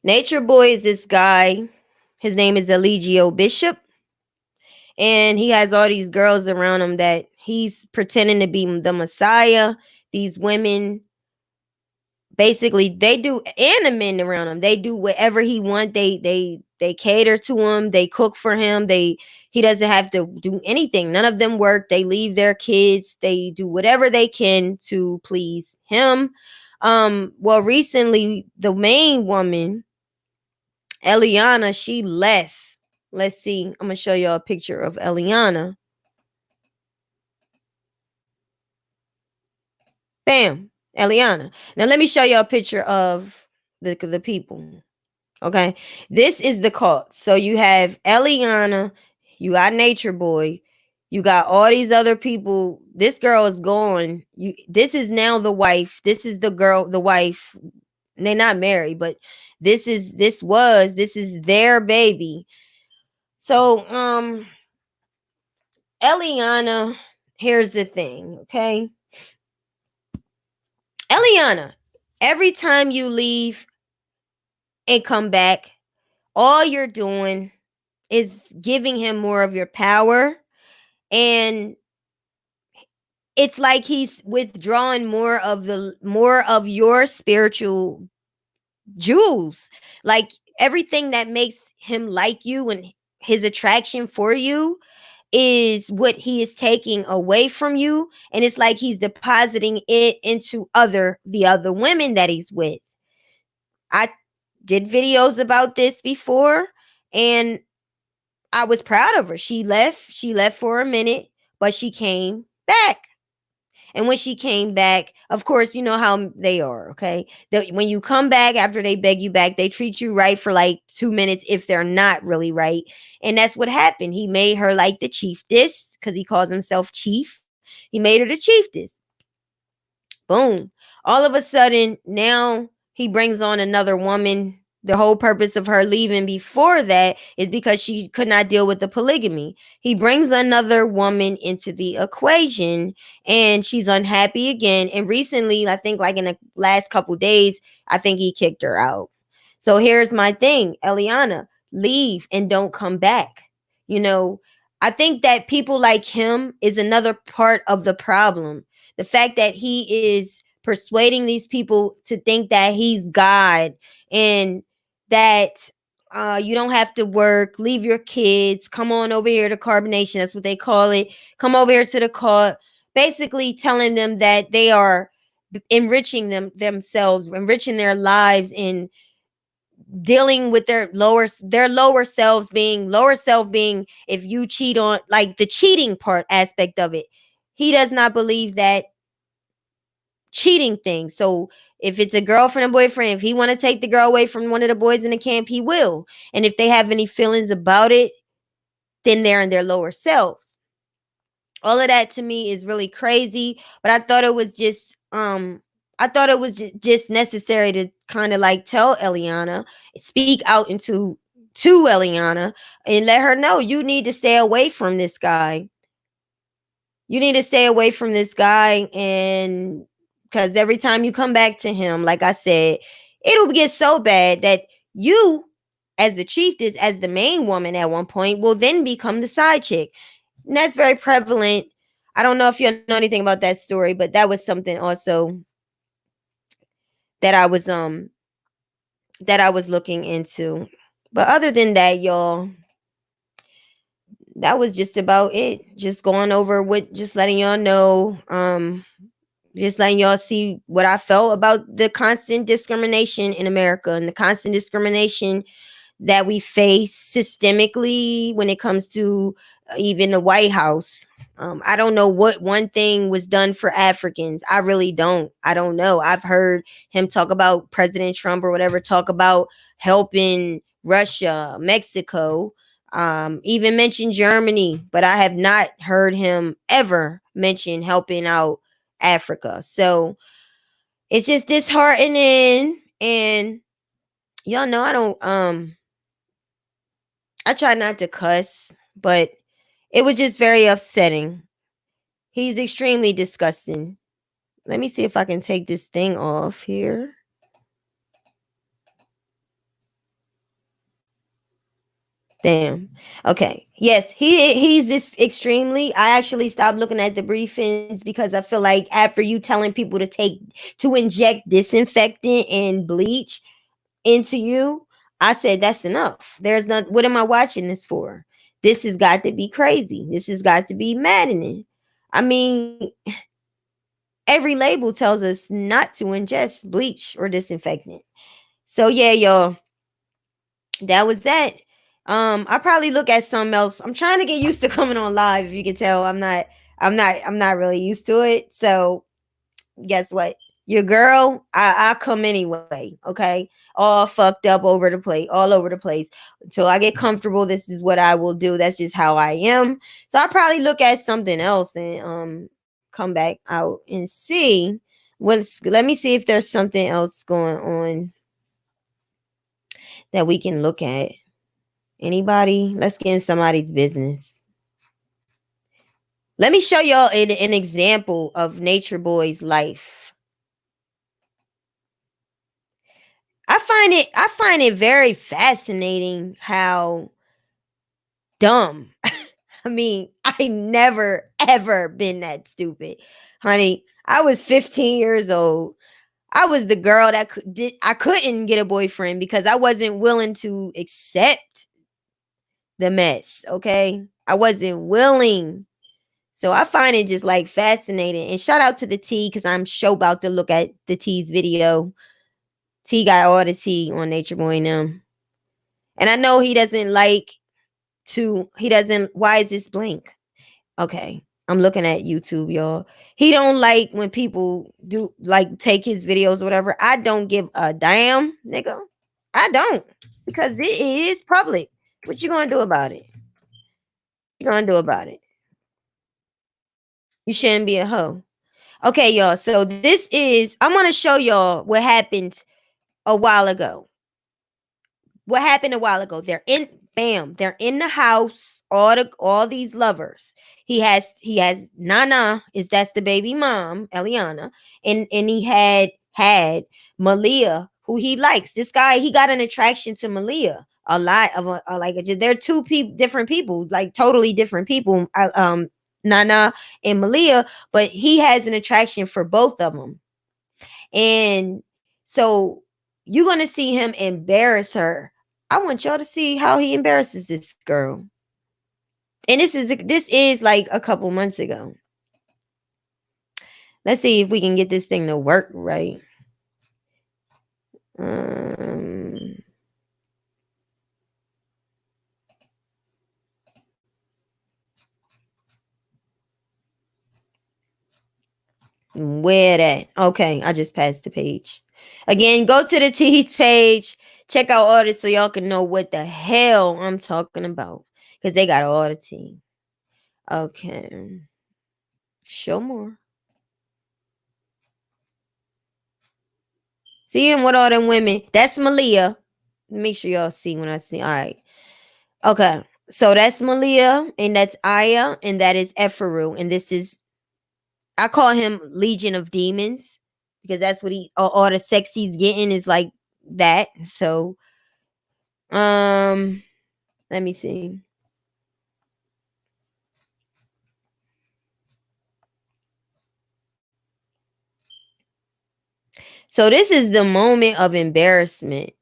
Nature Boy is this guy. His name is Eligio Bishop. And he has all these girls around him that he's pretending to be the Messiah. These women, basically, they do, and the men around him, they do whatever he wants. They cater to him. They cook for him. He doesn't have to do anything. None of them work. They leave their kids. They do whatever they can to please him. Well, recently, the main woman, Eliana, she left. Let's see. I'm gonna show y'all a picture of Eliana. Bam, Eliana. Now let me show you a picture of the people. Okay, this is the cult. So you have Eliana, you got Nature Boy, you got all these other people. This girl is gone. This is now the wife. This is the girl, the wife. They're not married, but this is their baby. So Eliana, here's the thing, okay? Eliana, every time you leave and come back, all you're doing is giving him more of your power. And it's like he's withdrawing more of your spiritual jewels. Like everything that makes him like you and his attraction for you is what he is taking away from you. And it's like he's depositing it into the other women that he's with. I did videos about this before, and I was proud of her. She left for a minute, but she came back. And when she came back, of course, you know how they are, okay? When you come back after they beg you back, they treat you right for like 2 minutes if they're not really right. And that's what happened. He made her like the chiefess because he calls himself chief. He made her the chiefess. Boom. All of a sudden, now he brings on another woman. The whole purpose of her leaving before that is because she could not deal with the polygamy. He brings another woman into the equation and she's unhappy again. And recently, I think like in the last couple days, I think he kicked her out. So here's my thing, Eliana, leave and don't come back. I think that people like him is another part of the problem. The fact that he is persuading these people to think that he's God and that you don't have to work, leave your kids, come on over here to carbonation. That's what they call it. Come over here to the cult. Basically telling them that they are enriching themselves, enriching their lives, and dealing with their lower self being if you cheat on, like, the cheating part aspect of it. He does not believe that cheating thing. So if it's a girlfriend and boyfriend, if he want to take the girl away from one of the boys in the camp, he will. And if they have any feelings about it, then they're in their lower selves. All of that to me is really crazy, but I thought it was just necessary to kind of like tell Eliana, speak out into to Eliana and let her know you need to stay away from this guy. You need to stay away from this guy, and because every time you come back to him, like I said, it'll get so bad that you, as the chiefess, as the main woman at one point, will then become the side chick. And that's very prevalent. I don't know if you know anything about that story, but that was something also that I was looking into. But other than that, y'all, that was just about it. Just going over with, just letting y'all know, just letting y'all see what I felt about the constant discrimination in America and the constant discrimination that we face systemically when it comes to even the White House. I don't know what one thing was done for Africans. I really don't. I don't know. I've heard him talk about President Trump or whatever, talk about helping Russia, Mexico, even mention Germany, but I have not heard him ever mention helping out Africa. So it's just disheartening. And y'all know I try not to cuss, but it was just very upsetting. He's extremely disgusting. Let me see if I can take this thing off here. Damn. Okay. Yes, he's this extremely. I actually stopped looking at the briefings because I feel like after you telling people to inject disinfectant and bleach into you, I said that's enough. There's not. What am I watching this for? This has got to be crazy. This has got to be maddening. I mean, every label tells us not to ingest bleach or disinfectant. So yeah, y'all, that was that. I probably look at something else. I'm trying to get used to coming on live. If you can tell, I'm not really used to it. So guess what? Your girl, I come anyway. Okay, all fucked up over the place, all over the place. Until I get comfortable, this is what I will do. That's just how I am. So I probably look at something else and come back out and see what's. Let me see if there's something else going on that we can look at. Anybody? Let's get in somebody's business. Let me show y'all an example of Nature Boy's life. I find it very fascinating how dumb. I mean, I never ever been that stupid. Honey, I was 15 years old. I was the girl that I couldn't get a boyfriend because I wasn't willing to accept the mess, okay? I wasn't willing. So I find it just like fascinating. And shout out to the T because I'm sure about to look at the T's video. T got all the T on Nature Boy now. And I know he doesn't like why is this blank? Okay. I'm looking at YouTube, y'all. He don't like when people do like take his videos or whatever. I don't give a damn, nigga. I don't. Because it is public. What you gonna do about it? You gonna do about it? You shouldn't be a hoe. Okay, y'all. So this is I'm gonna show y'all what happened a while ago. What happened a while ago? They're in the house, all these lovers. He has Nana, that's the baby mom, Eliana, and he had Malia, who he likes. This guy, he got an attraction to Malia. A lot of like they're different people, like totally different people. Nana and Malia, but he has an attraction for both of them. And so you're going to see him embarrass her. I want y'all to see how he embarrasses this girl. And this is like a couple months ago. Let's see if we can get this thing to work right. Where that? Okay, I just passed the page. Again, go to the T's page. Check out all this so y'all can know what the hell I'm talking about. Because they got all the tea. Okay. Show more. See him with all them women. That's Malia. make sure y'all see when I see. All right. Okay. So that's Malia, and that's Aya, and that is Eferu. And this is, I call him Legion of Demons because that's what all the sex he's getting is like that. So, let me see. So this is the moment of embarrassment.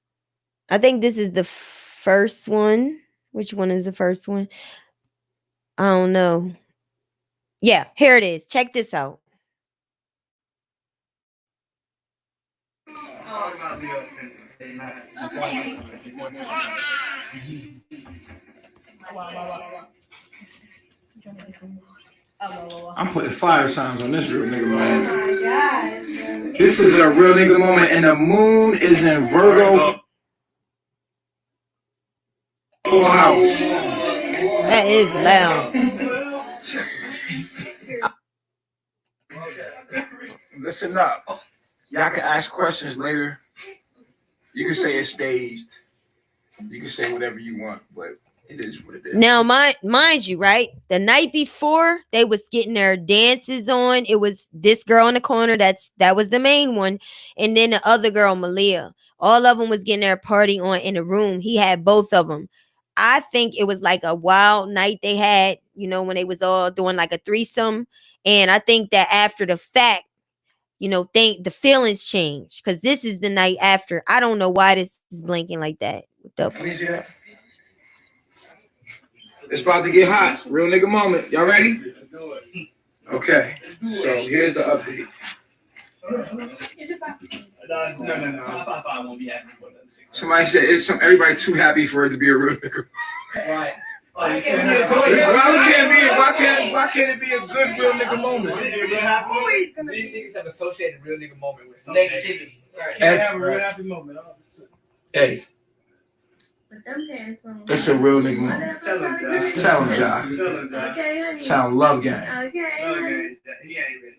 I think this is the first one. Which one is the first one? I don't know. Yeah, here it is. Check this out. I'm putting fire signs on this real nigga moment. Oh my God. This is a real nigga moment, and the moon is in Virgo. House. That is loud. Listen up. Y'all can ask questions later. You can say it's staged. You can say whatever you want, but it is what it is. Now, mind you, right? The night before, they was getting their dances on. It was this girl in the corner. That was the main one, and then the other girl, Malia. All of them was getting their party on in the room. He had both of them. I think it was like a wild night they had, when they was all doing like a threesome. And I think that after the fact, think the feelings changed because this is the night after. I don't know why this is blinking like that. What the fuck? It's about to get hot. Real nigga moment. Y'all ready? Okay. So here's the update. Somebody said everybody too happy for it to be a real nigga. Right. Why can't it be a good real nigga moment? These niggas have associated real nigga moment with something. Negativity. Have a real happy moment. Hey. It's a real nigga moment. Tell him, John. Okay, honey. Tell him love gang. Okay. Love gang. He ain't ready.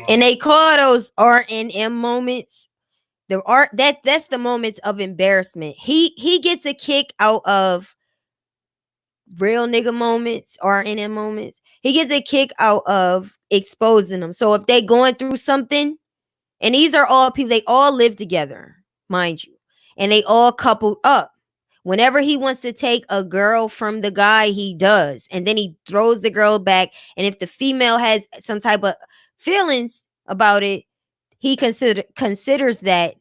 And they call those R&M moments. That's the moments of embarrassment. He gets a kick out of real nigga moments, R&M moments. He gets a kick out of exposing them. So if they going through something, and these are all people, they all live together, mind you, and they all coupled up. Whenever he wants to take a girl from the guy, he does. And then he throws the girl back. And if the female has some type of feelings about it, he considers that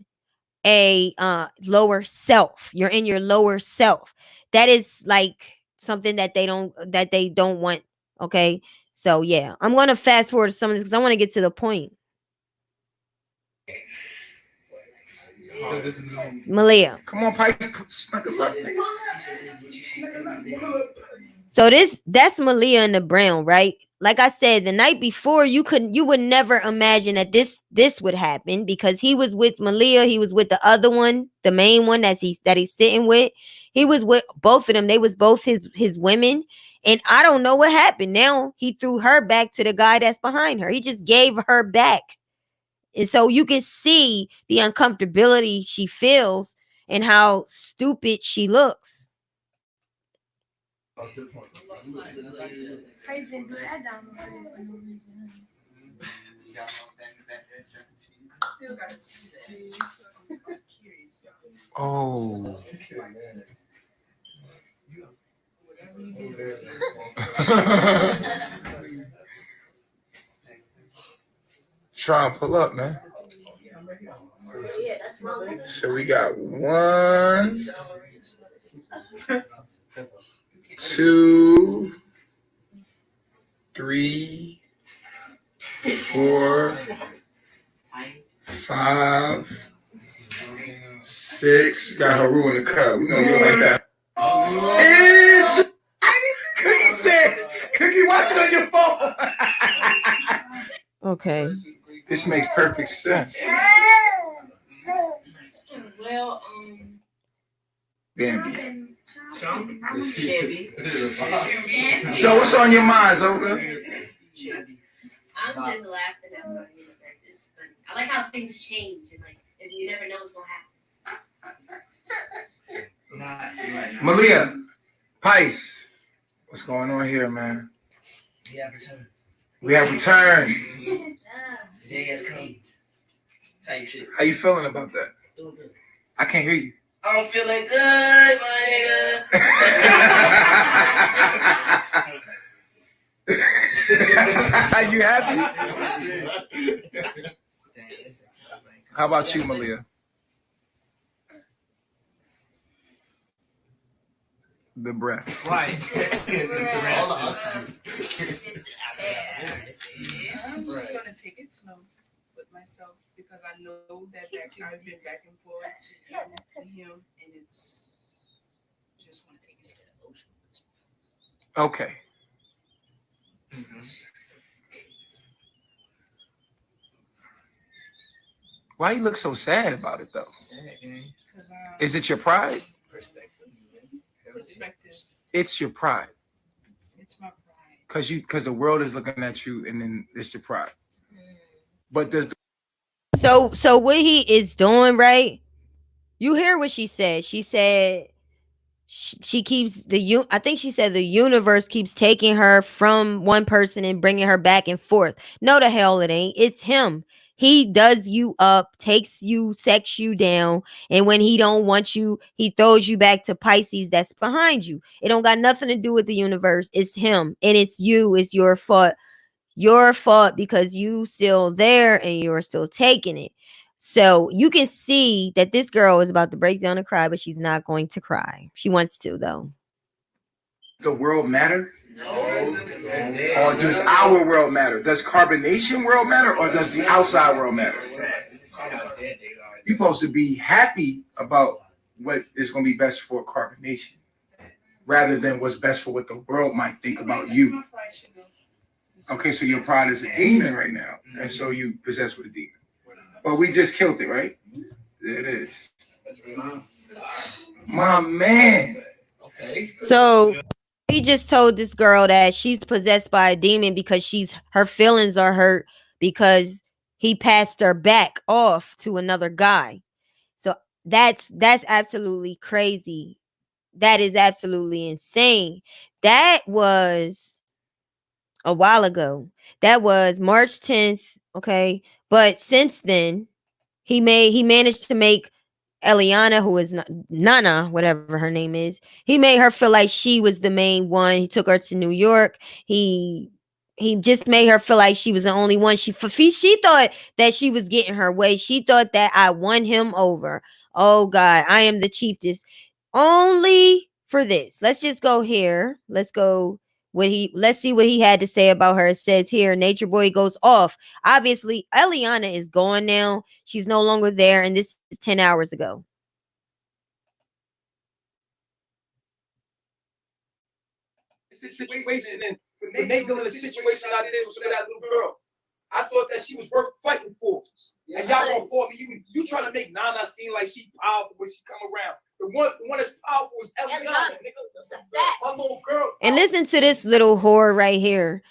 a lower self. You're in your lower self. That is like something that they don't want. Okay. So yeah, I'm gonna fast forward to some of this because I want to get to the point. Malia. Come on, Pike. So that's Malia and the Brown, right? Like I said, the night before, you would never imagine that this would happen because he was with Malia, he was with the other one, the main one that he's sitting with. He was with both of them. They was both his women. And I don't know what happened. Now he threw her back to the guy that's behind her. He just gave her back. And so you can see the uncomfortability she feels and how stupid she looks. Oh. Try and pull up, man. So we got 1, 2, 3, 4, 5, 6. Got her ruin the cup. We're gonna go like that. It's Cookie said, Cookie, watch it on your phone. Okay. This makes perfect sense. Well, Bambi. So what's on your mind, Zoga? I'm just laughing at my I like how things change and like you never know what's gonna happen. Malia, Pice, what's going on here, man? We have returned. We have returned. Day has come. Type shit. How you feeling about that? Doing good. I can't hear you. I'm feeling good, my nigga. You happy? How about you, Malia? The breath. Right. I'm just gonna take it slow with myself because I know that I've been back and forth to him, and it's just want to take it slow. Okay. Why you look so sad about it though? Is it your pride? Perspective. It's your pride. It's my pride. Because the world is looking at you, and then it's your pride. But does so what he is doing, right? You hear what she said? She said she keeps I think she said the universe keeps taking her from one person and bringing her back and forth. No, the hell it ain't. It's him. He does you up, takes you, sex you down, and when he don't want you, he throws you back to Pisces that's behind you. It don't got nothing to do with the universe. It's him, and it's you. It's your fault. Your fault because you still there and you're still taking it. So you can see that this girl is about to break down and cry, but she's not going to cry. She wants to, though. the world matter? Or does our world matter? Does carbonation world matter, or does the outside world matter? You're supposed to be happy about what is going to be best for carbonation rather than what's best for what the world might think about you. Okay, so your pride is a demon right now, and so you possessed with a demon. But we just killed it, right? There it is. My man. Okay. So he just told this girl that she's possessed by a demon because her feelings are hurt because he passed her back off to another guy. So that's absolutely crazy. That is absolutely insane. That was a while ago. That was March 10th. Okay. But since then, he managed to make Eliana, who is Nana, whatever her name is, he made her feel like she was the main one. He took her to New York. He just made her feel like she was the only one. She thought that she was getting her way. She thought that I won him over. Oh God, I am the chiefess. Only for this. Let's just go here. Let's see what he had to say about her. It says here, Nature Boy goes off. Obviously, Eliana is gone now. She's no longer there, and this is 10 hours ago. This situation, and for Nate doing the situation I did with that little girl, I thought that she was worth fighting for. And y'all gonna for me. You trying to make Nana seem like she powerful when she come around. The one that's powerful is Eliana, nigga. My little girl. And listen to this little whore right here.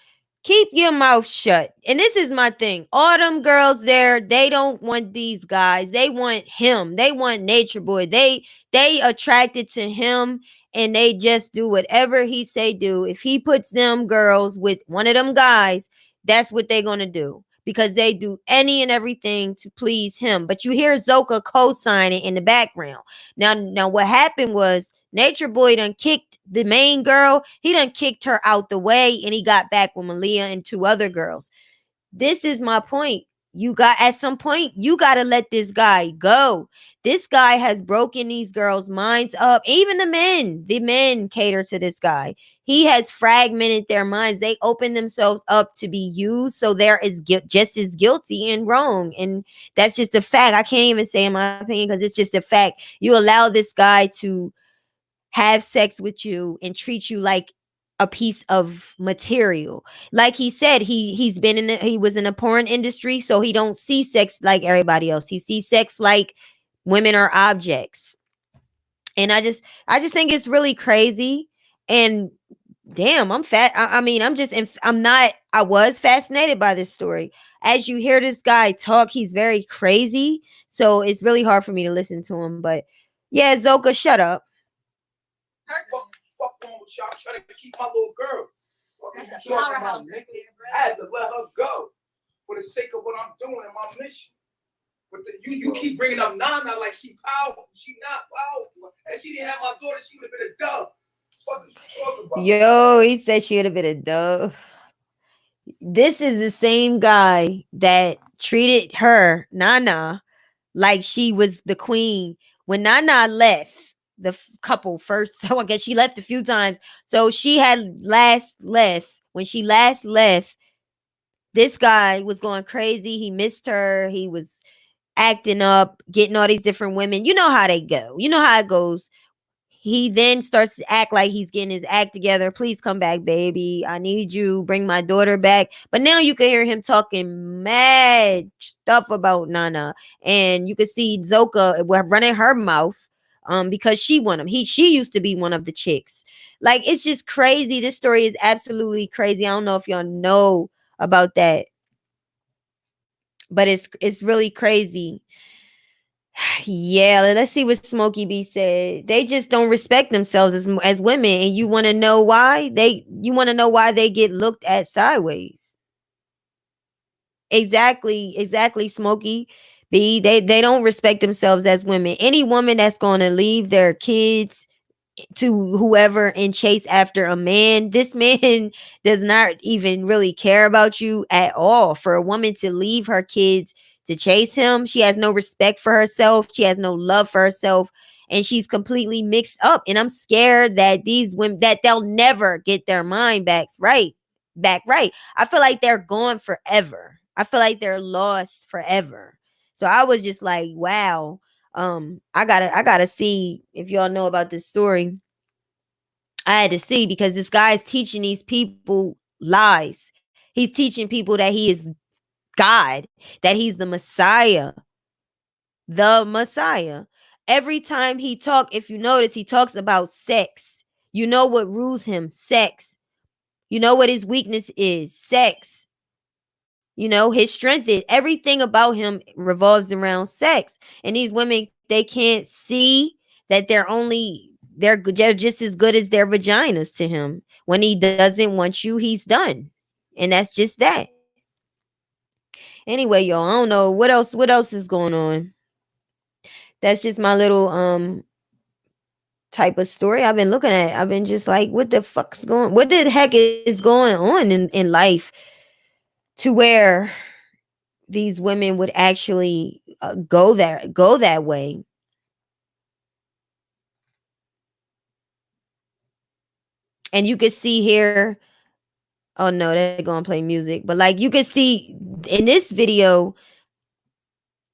Keep your mouth shut. And this is my thing. All them girls there, they don't want these guys. They want him. They want Nature Boy. They attracted to him, and they just do whatever he say do. If he puts them girls with one of them guys, that's what they're going to do. Because they do any and everything to please him. But you hear Zoka co-signing in the background. Now what happened was Nature Boy done kicked the main girl. He done kicked her out the way, and he got back with Malia and two other girls. This is my point. At some point, you got to let this guy go. This guy has broken these girls' minds up. Even the men cater to this guy. He has fragmented their minds. They open themselves up to be used. So there is just as guilty and wrong. And that's just a fact. I can't even say in my opinion because it's just a fact. You allow this guy to have sex with you and treat you like a piece of material. Like he said, he was in the porn industry, so he don't see sex like everybody else. He sees sex like women are objects. And I just think it's really crazy. And damn, I'm fat. I'm I was fascinated by this story. As you hear this guy talk, he's very crazy. So it's really hard for me to listen to him. But yeah, Zoka, shut up. Fuck on with y'all. I'm trying to keep my little girl. That's a powerhouse right there, bro. I had to let her go for the sake of what I'm doing and my mission. But you keep bringing up Nana like she powerful. She not powerful. And she didn't have my daughter, she would have been a dove. What is you talking about? Yo, he said she would have been a dove. This is the same guy that treated her, Nana, like she was the queen. When Nana left, the couple first, so I guess she left a few times. So she had last left. When she last left, this guy was going crazy. He missed her. He was acting up, getting all these different women. You know how they go. You know how it goes. He then starts to act like he's getting his act together. Please come back, baby. I need you. Bring my daughter back. But now you can hear him talking mad stuff about Nana. And you can see Zoka running her mouth because she won him. She used to be one of the chicks. Like, it's just crazy. This story is absolutely crazy. I don't know if y'all know about that. But it's really crazy. Yeah, let's see what Smokey B said. They just don't respect themselves as women, and you want to know why they get looked at sideways. Exactly, Smokey B. They don't respect themselves as women. Any woman that's going to leave their kids to whoever and chase after a man, this man does not even really care about you at all. For a woman to leave her kids to chase him, she has no respect for herself, she has no love for herself, and she's completely mixed up. And I'm scared that these women, that they'll never get their mind back right. I feel like they're gone forever. I feel like they're lost forever. So I was just like, wow. I gotta see if y'all know about this story. I had to see because this guy's teaching these people lies. He's teaching people that he is God, that he's the Messiah. The Messiah. Every time he talk, if you notice, he talks about sex. You know what rules him? Sex. You know what his weakness is? Sex. You know, his strength is everything about him revolves around sex. And these women, they can't see that they're just as good as their vaginas to him. When he doesn't want you, he's done. And that's just that. Anyway, y'all, I don't know what else is going on. That's just my little type of story I've been looking at. I've been just like, what the heck is going on in life to where these women would actually go that way. And you could see here, oh no, they're gonna play music, but like you could see in this video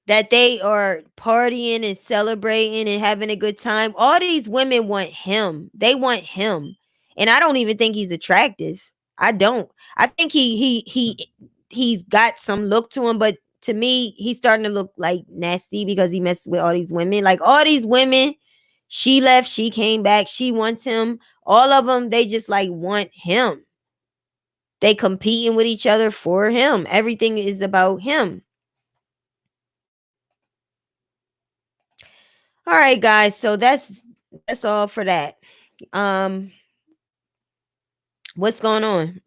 that they are partying and celebrating and having a good time. All these women want him. They want him. And I don't even think he's attractive. I don't. I think he's got some look to him, but to me, he's starting to look like nasty because he messed with all these women. Like all these women, she left, she came back, she wants him. All of them, they just like want him. They competing with each other for him. Everything is about him. All right, guys. So that's all for that. Um, what's going on?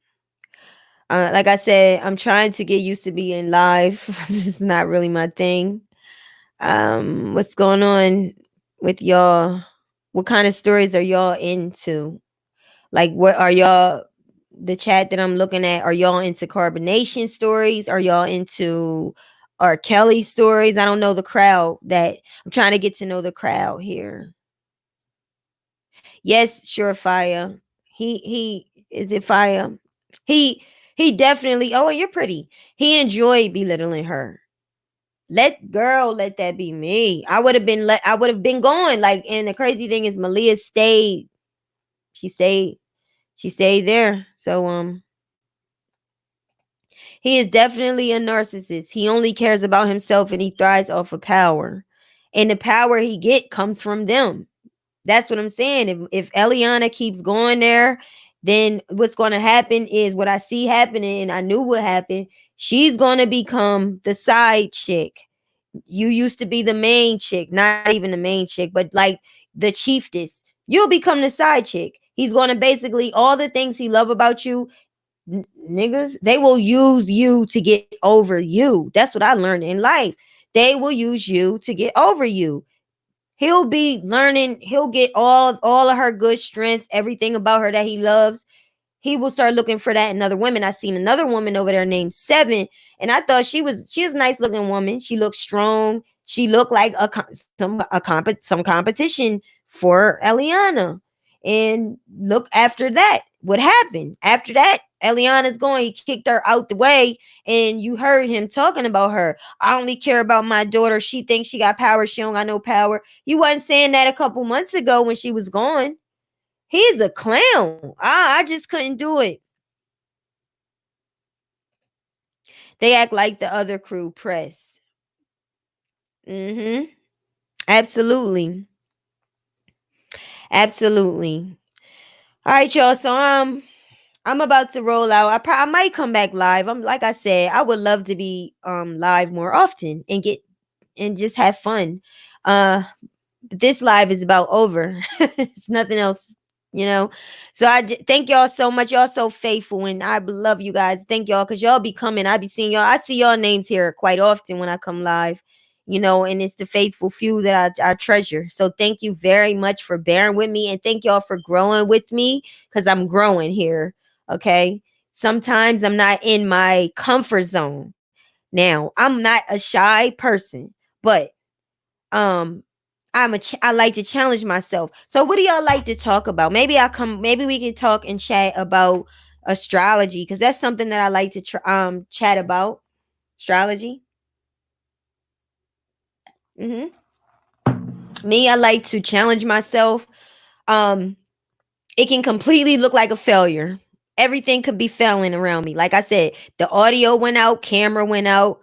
Like I said, I'm trying to get used to being live. This is not really my thing. What's going on with y'all? What kind of stories are y'all into? Like, what are y'all? The chat that I'm looking at, are y'all into carbonation stories? Are y'all into R. Kelly stories? I don't know the crowd that I'm trying to get to know the crowd here. Yes, Surefire. He is it fire? He definitely. Oh, you're pretty. He enjoyed belittling her. Let that be me. I would have been I would have been going. Like, and the crazy thing is Malia stayed. She stayed. She stayed there. So he is definitely a narcissist. He only cares about himself and he thrives off of power. And the power he get comes from them. That's what I'm saying. If Eliana keeps going there, then what's going to happen is what I see happening, and I knew what happened. She's going to become the side chick. You used to be the main chick, not even the main chick, but like the chiefess. You'll become the side chick. He's going to basically all the things he love about you, niggas, they will use you to get over you. That's what I learned in life. They will use you to get over you. He'll be learning, he'll get all of her good strengths, everything about her that he loves. He will start looking for that in other women. I seen another woman over there named Seven, and I thought she was a nice looking woman. She looked strong. She looked like some competition for Eliana. And look, after that, what happened? After that, Eliana's going. He kicked her out the way, and you heard him talking about her. I only care about my daughter. She thinks she got power. She don't got no power. You wasn't saying that a couple months ago when she was gone. He's a clown. I just couldn't do it. They act like the other crew pressed. Mm-hmm. Absolutely. Absolutely. All right, y'all. So I'm about to roll out. I might come back live. I'm like I said, I would love to be live more often and get and just have fun. Uh but this live is about over. It's nothing else, you know. So thank y'all so much. Y'all so faithful, and I love you guys. Thank y'all because y'all be coming. I be seeing y'all. I see y'all names here quite often when I come live, you know. And it's the faithful few that I treasure. So thank you very much for bearing with me, and thank y'all for growing with me because I'm growing here. Okay. Sometimes I'm not in my comfort zone. Now I'm not a shy person, but um I like to challenge myself. So what do y'all like to talk about? Maybe we can talk and chat about astrology because that's something that I like to chat about. Astrology. Mhm. Me, I like to challenge myself. Um it can completely look like a failure. Everything could be failing around me. Like I said, the audio went out, camera went out.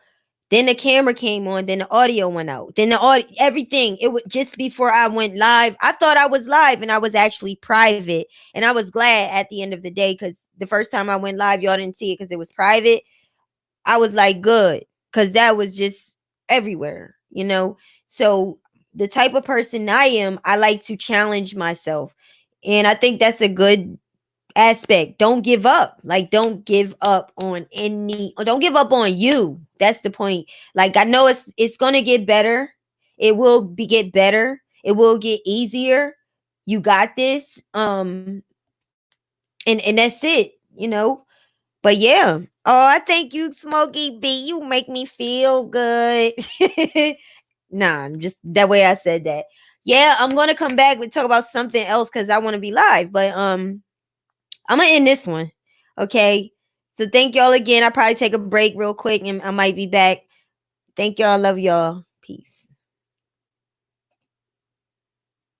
Then the camera came on, then the audio went out. Then the audio, everything. It was just before I went live. I thought I was live and I was actually private. And I was glad at the end of the day because the first time I went live, y'all didn't see it because it was private. I was like, good, because that was just everywhere, you know? So the type of person I am, I like to challenge myself. And I think that's a good aspect. Don't give up. Like, don't give up on don't give up on you. That's the point. Like, I know it's gonna get better. It will get better. It will get easier. You got this. And that's it, you know. But yeah. Oh, I thank you, Smokey B. You make me feel good. Nah, just that way I said that. Yeah, I'm gonna come back and talk about something else because I want to be live. But I'm gonna end this one. Okay. So thank y'all again. I'll probably take a break real quick and I might be back. Thank y'all. Love y'all. Peace.